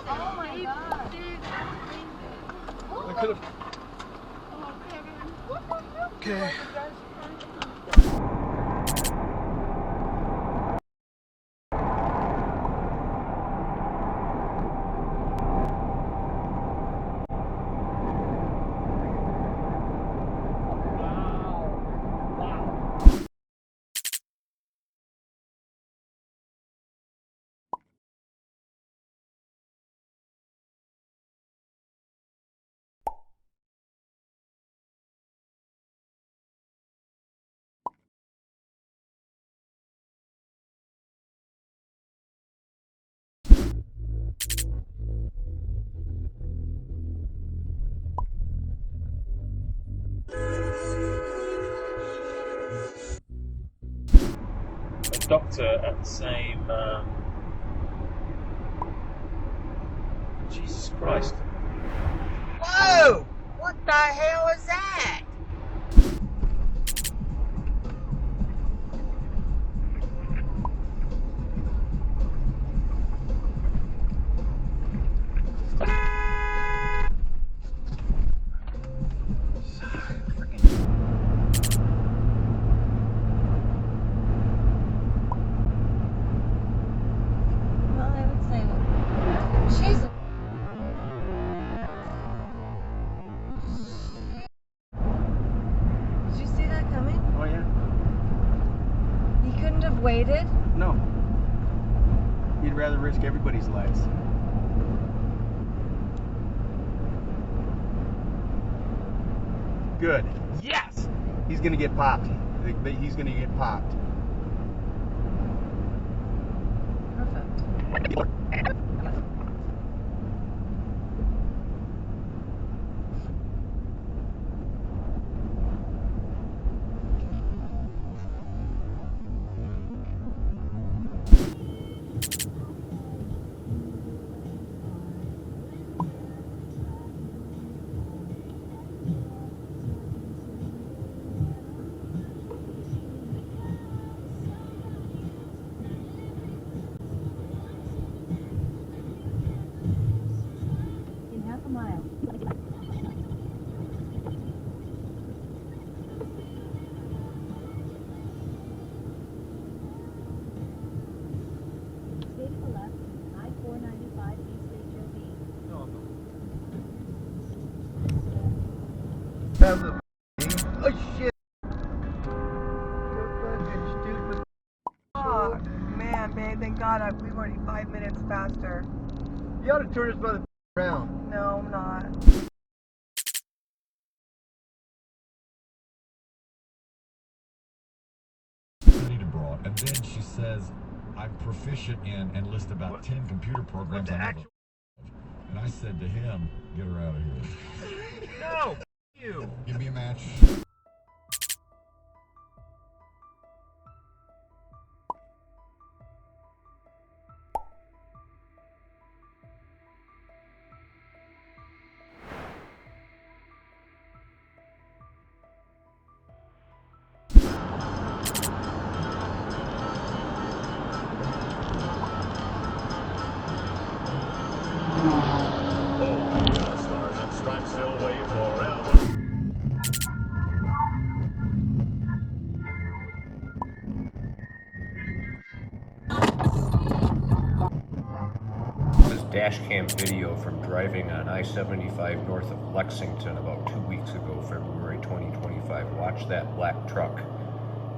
Oh my God. I could have. Okay. A doctor at the same. Jesus Christ. Whoa! What the hell is that? Well, I would say that she's. Did you see that coming? Oh yeah. He couldn't have waited. No. You'd rather risk everybody's lives. Good. Yes! He's gonna get popped. He's gonna get popped. Perfect. In half a mile. Stay to the left, I-495 East HOV. Oh shit! Oh, man, babe, thank God we were already 5 minutes faster. You ought to turn this mother around. No, I'm not. Abroad, and then she says, I'm proficient in and list about 10 computer programs I never. And I said to him, get her out of here. No! You! Give me a match. Dashcam video from driving on I-75 north of Lexington about 2 weeks ago, February 2025. Watch that black truck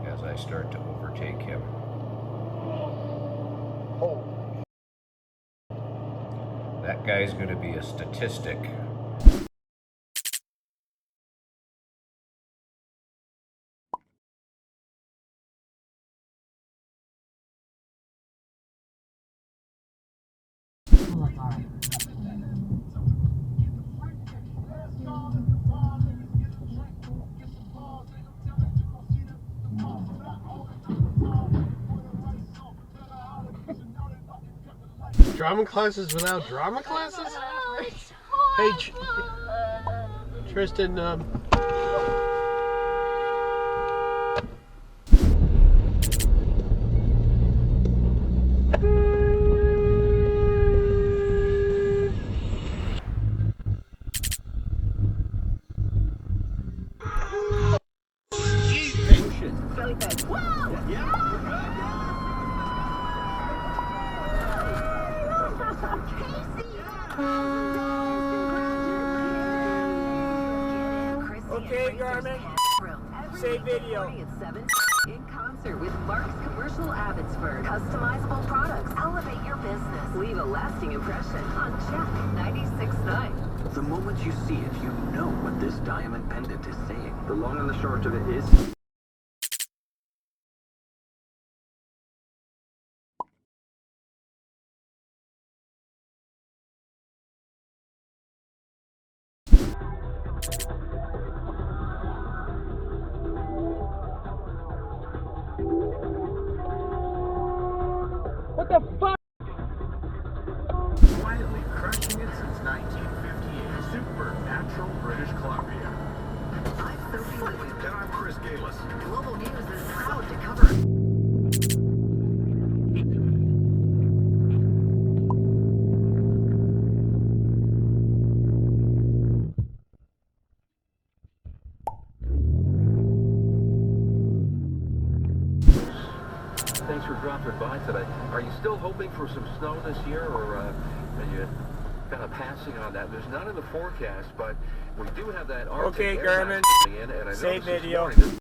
as I start to overtake him. That guy's going to be a statistic. Drama classes without drama classes? Hey, Tristan, Okay, Garmin. Save video. In concert with Mark's Commercial Abbotsford. Customizable products. Elevate your business. Leave a lasting impression on Check 96.9. The moment you see it, you know what this diamond pendant is saying. The long and the short of it is... What the fuck? Quietly crushing it since 1958. Supernatural British Columbia. I'm Sophie Lewis. And I'm Chris Galis. Global News is proud to cover. Thanks for dropping by today. Are you still hoping for some snow this year, or are you kind of passing on that? There's none in the forecast, but we do have that Arctic Okay, air Garmin. mass coming in, and I Save noticed this video. morning that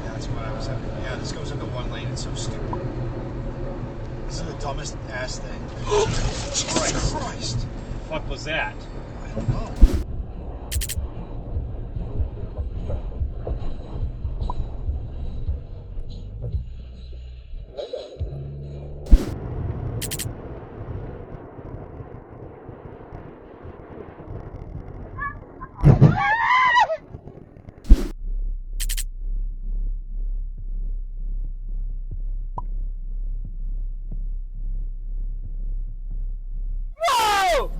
That's what I was having. Yeah, this goes into one lane. It's so stupid. This is the dumbest ass thing. Jesus Christ! The fuck was that? I don't know. Whoa!